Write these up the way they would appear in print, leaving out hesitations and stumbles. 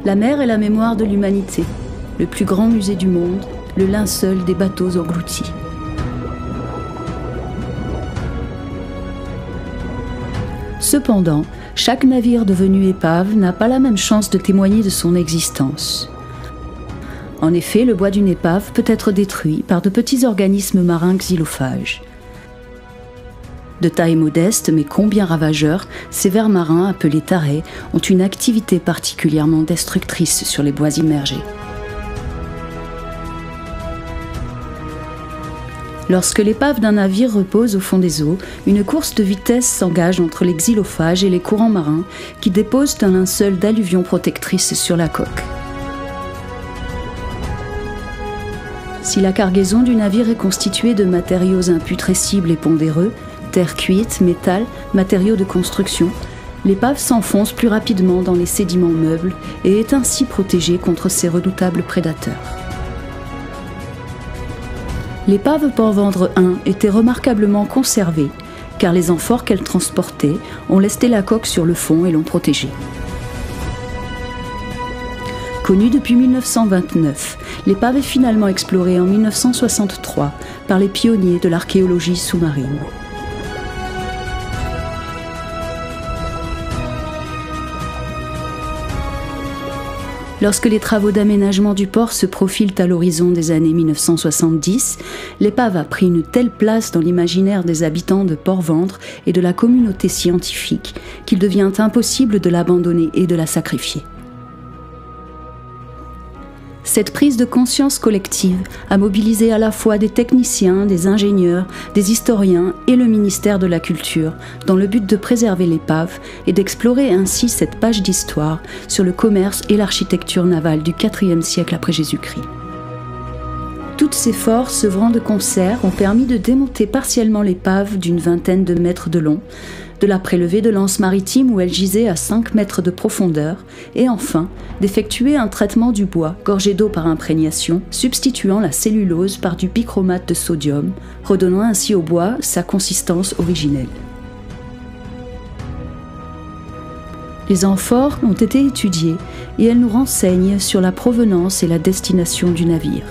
La mer est la mémoire de l'humanité, le plus grand musée du monde, le linceul des bateaux engloutis. Cependant, chaque navire devenu épave n'a pas la même chance de témoigner de son existence. En effet, le bois d'une épave peut être détruit par de petits organismes marins xylophages. De taille modeste mais combien ravageurs, ces vers marins appelés tarés ont une activité particulièrement destructrice sur les bois immergés. Lorsque l'épave d'un navire repose au fond des eaux, une course de vitesse s'engage entre les xylophages et les courants marins qui déposent un linceul d'alluvions protectrices sur la coque. Si la cargaison du navire est constituée de matériaux imputrescibles et pondéreux, terre cuite, métal, matériaux de construction, l'épave s'enfonce plus rapidement dans les sédiments meubles et est ainsi protégée contre ces redoutables prédateurs. L'épave Port-Vendre 1 était remarquablement conservée, car les amphores qu'elle transportait ont lesté la coque sur le fond et l'ont protégée. Connue depuis 1929, l'épave est finalement explorée en 1963 par les pionniers de l'archéologie sous-marine. Lorsque les travaux d'aménagement du port se profilent à l'horizon des années 1970, l'épave a pris une telle place dans l'imaginaire des habitants de Port-Vendre et de la communauté scientifique qu'il devient impossible de l'abandonner et de la sacrifier. Cette prise de conscience collective a mobilisé à la fois des techniciens, des ingénieurs, des historiens et le ministère de la Culture dans le but de préserver l'épave et d'explorer ainsi cette page d'histoire sur le commerce et l'architecture navale du IVe siècle après Jésus-Christ. Toutes ces forces œuvrant de concert ont permis de démonter partiellement l'épave d'une vingtaine de mètres de long, de la prélever de l'anse maritime où elle gisait à 5 mètres de profondeur, et enfin d'effectuer un traitement du bois gorgé d'eau par imprégnation, substituant la cellulose par du bichromate de sodium, redonnant ainsi au bois sa consistance originelle. Les amphores ont été étudiées et elles nous renseignent sur la provenance et la destination du navire.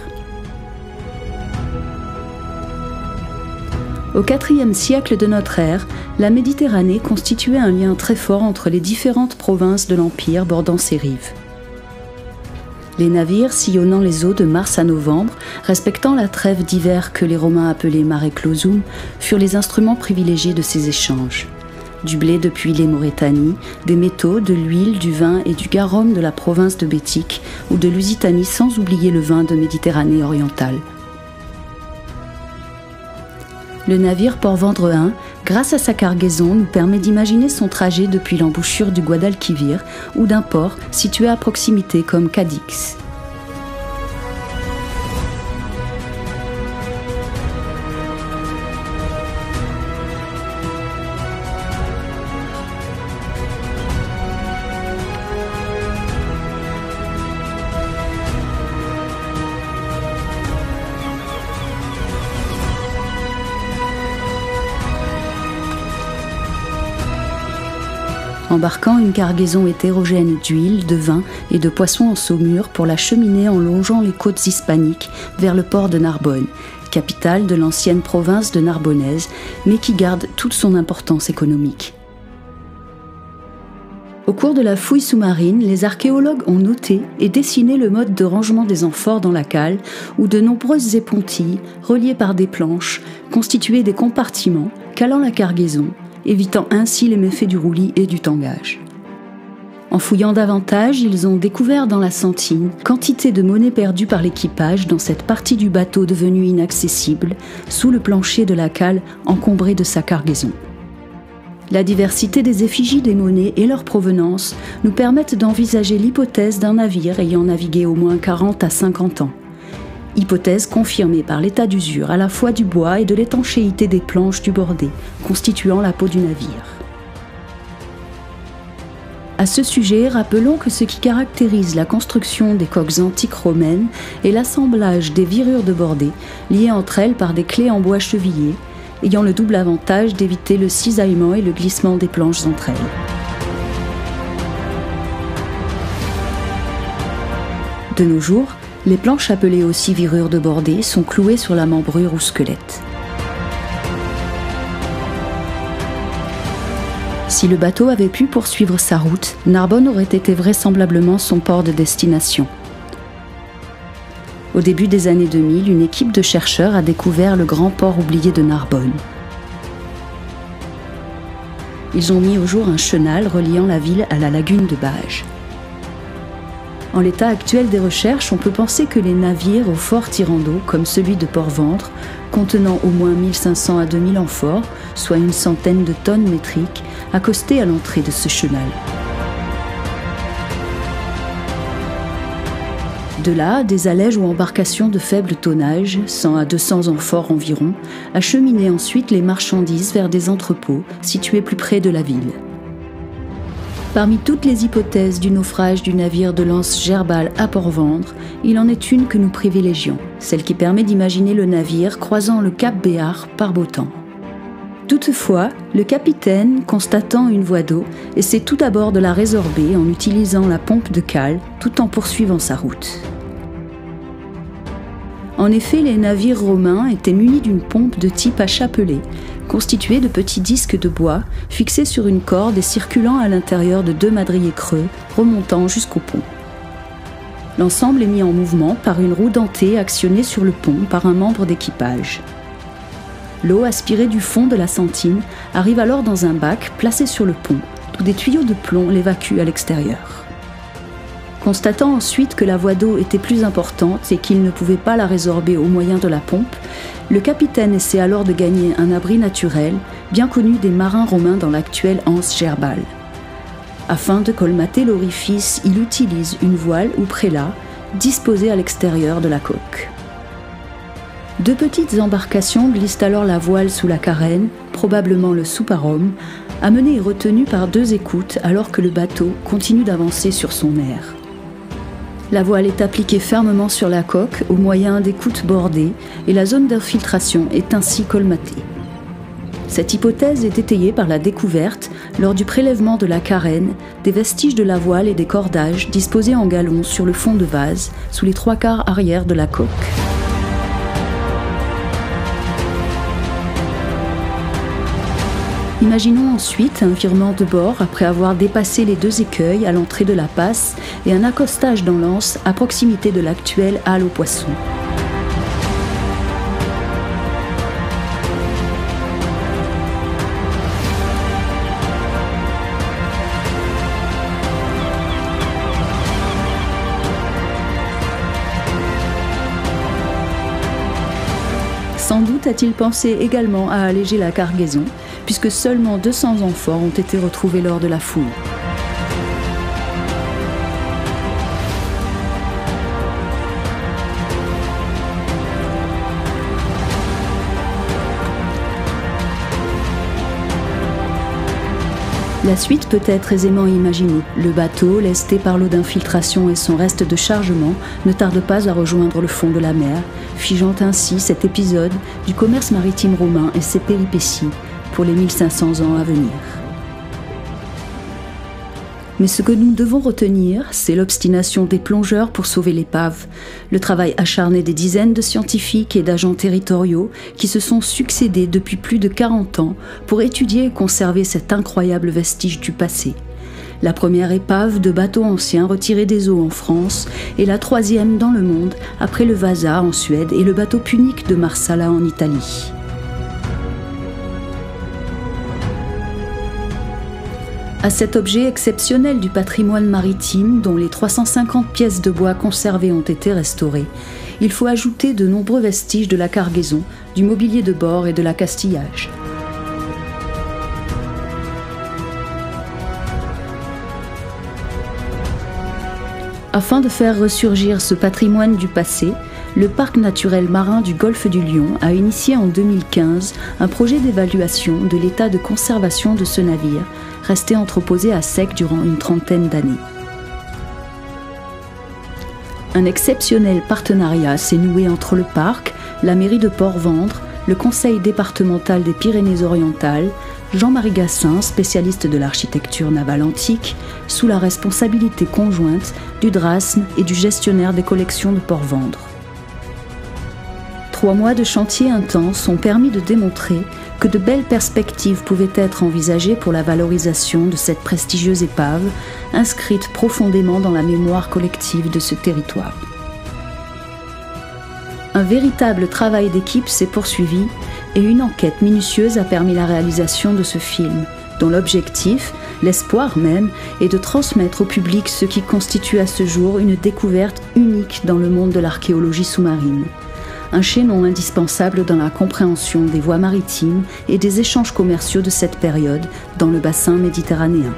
Au IVe siècle de notre ère, la Méditerranée constituait un lien très fort entre les différentes provinces de l'Empire bordant ses rives. Les navires sillonnant les eaux de mars à novembre, respectant la trêve d'hiver que les Romains appelaient mare clausum, furent les instruments privilégiés de ces échanges. Du blé depuis les Mauritanies, des métaux, de l'huile, du vin et du garum de la province de Bétique ou de Lusitanie, sans oublier le vin de Méditerranée orientale. Le navire Port-Vendre 1, grâce à sa cargaison, nous permet d'imaginer son trajet depuis l'embouchure du Guadalquivir ou d'un port situé à proximité comme Cadix. Embarquant une cargaison hétérogène d'huile, de vin et de poissons en saumure pour la cheminer en longeant les côtes hispaniques vers le port de Narbonne, capitale de l'ancienne province de Narbonnaise, mais qui garde toute son importance économique. Au cours de la fouille sous-marine, les archéologues ont noté et dessiné le mode de rangement des amphores dans la cale, où de nombreuses épontilles, reliées par des planches, constituaient des compartiments calant la cargaison, évitant ainsi les méfaits du roulis et du tangage. En fouillant davantage, ils ont découvert dans la sentine quantité de monnaie perdue par l'équipage dans cette partie du bateau devenue inaccessible, sous le plancher de la cale encombré de sa cargaison. La diversité des effigies des monnaies et leur provenance nous permettent d'envisager l'hypothèse d'un navire ayant navigué au moins 40 à 50 ans. Hypothèse confirmée par l'état d'usure à la fois du bois et de l'étanchéité des planches du bordé, constituant la peau du navire. À ce sujet, rappelons que ce qui caractérise la construction des coques antiques romaines est l'assemblage des virures de bordée, liées entre elles par des clés en bois chevillées, ayant le double avantage d'éviter le cisaillement et le glissement des planches entre elles. De nos jours, les planches appelées aussi virures de bordée sont clouées sur la membrure ou squelette. Si le bateau avait pu poursuivre sa route, Narbonne aurait été vraisemblablement son port de destination. Au début des années 2000, une équipe de chercheurs a découvert le grand port oublié de Narbonne. Ils ont mis au jour un chenal reliant la ville à la lagune de Bages. En l'état actuel des recherches, on peut penser que les navires au fort tirant d'eau, comme celui de Port-Ventre, contenant au moins 1500 à 2000 amphores, soit une centaine de tonnes métriques, accostaient à l'entrée de ce chenal. De là, des allèges ou embarcations de faible tonnage, 100 à 200 amphores environ, acheminaient ensuite les marchandises vers des entrepôts situés plus près de la ville. Parmi toutes les hypothèses du naufrage du navire de lance Gerbal à Port-Ventre, il en est une que nous privilégions, celle qui permet d'imaginer le navire croisant le cap Béart par beau temps. Toutefois, le capitaine, constatant une voie d'eau, essaie tout d'abord de la résorber en utilisant la pompe de cale tout en poursuivant sa route. En effet, les navires romains étaient munis d'une pompe de type à chapelet, constituée de petits disques de bois fixés sur une corde et circulant à l'intérieur de 2 madriers creux remontant jusqu'au pont. L'ensemble est mis en mouvement par une roue dentée actionnée sur le pont par un membre d'équipage. L'eau aspirée du fond de la sentine arrive alors dans un bac placé sur le pont, d'où des tuyaux de plomb l'évacuent à l'extérieur. Constatant ensuite que la voie d'eau était plus importante et qu'il ne pouvait pas la résorber au moyen de la pompe, le capitaine essaie alors de gagner un abri naturel, bien connu des marins romains dans l'actuelle anse Gerbal. Afin de colmater l'orifice, il utilise une voile ou prélat disposée à l'extérieur de la coque. 2 petites embarcations glissent alors la voile sous la carène, probablement le souparome, amené et retenu par 2 écoutes alors que le bateau continue d'avancer sur son aire. La voile est appliquée fermement sur la coque au moyen d'écoutes bordées et la zone d'infiltration est ainsi colmatée. Cette hypothèse est étayée par la découverte, lors du prélèvement de la carène, des vestiges de la voile et des cordages disposés en galons sur le fond de vase, sous les 3/4 arrière de la coque. Imaginons ensuite un virement de bord après avoir dépassé les 2 écueils à l'entrée de la passe et un accostage dans l'anse à proximité de l'actuelle halle aux poissons. Sans doute a-t-il pensé également à alléger la cargaison, puisque seulement 200 amphores ont été retrouvés lors de la fouille. La suite peut être aisément imaginée. Le bateau, lesté par l'eau d'infiltration et son reste de chargement, ne tarde pas à rejoindre le fond de la mer, figeant ainsi cet épisode du commerce maritime romain et ses péripéties pour les 1500 ans à venir. Mais ce que nous devons retenir, c'est l'obstination des plongeurs pour sauver l'épave, le travail acharné des dizaines de scientifiques et d'agents territoriaux qui se sont succédés depuis plus de 40 ans pour étudier et conserver cet incroyable vestige du passé. La première épave de bateaux anciens retirés des eaux en France et la 3e dans le monde après le Vasa en Suède et le bateau punique de Marsala en Italie. À cet objet exceptionnel du patrimoine maritime, dont les 350 pièces de bois conservées ont été restaurées, il faut ajouter de nombreux vestiges de la cargaison, du mobilier de bord et de l'accastillage. Afin de faire ressurgir ce patrimoine du passé, le Parc naturel marin du Golfe du Lion a initié en 2015 un projet d'évaluation de l'état de conservation de ce navire, resté entreposé à sec durant une 30aine d'années. Un exceptionnel partenariat s'est noué entre le parc, la mairie de Port-Ventre, le conseil départemental des Pyrénées-Orientales, Jean-Marie Gassin, spécialiste de l'architecture navale antique, sous la responsabilité conjointe du Drasme et du gestionnaire des collections de Port-Vendre. 3 mois de chantier intense ont permis de démontrer que de belles perspectives pouvaient être envisagées pour la valorisation de cette prestigieuse épave, inscrite profondément dans la mémoire collective de ce territoire. Un véritable travail d'équipe s'est poursuivi et une enquête minutieuse a permis la réalisation de ce film, dont l'objectif, l'espoir même, est de transmettre au public ce qui constitue à ce jour une découverte unique dans le monde de l'archéologie sous-marine. Un chaînon indispensable dans la compréhension des voies maritimes et des échanges commerciaux de cette période dans le bassin méditerranéen.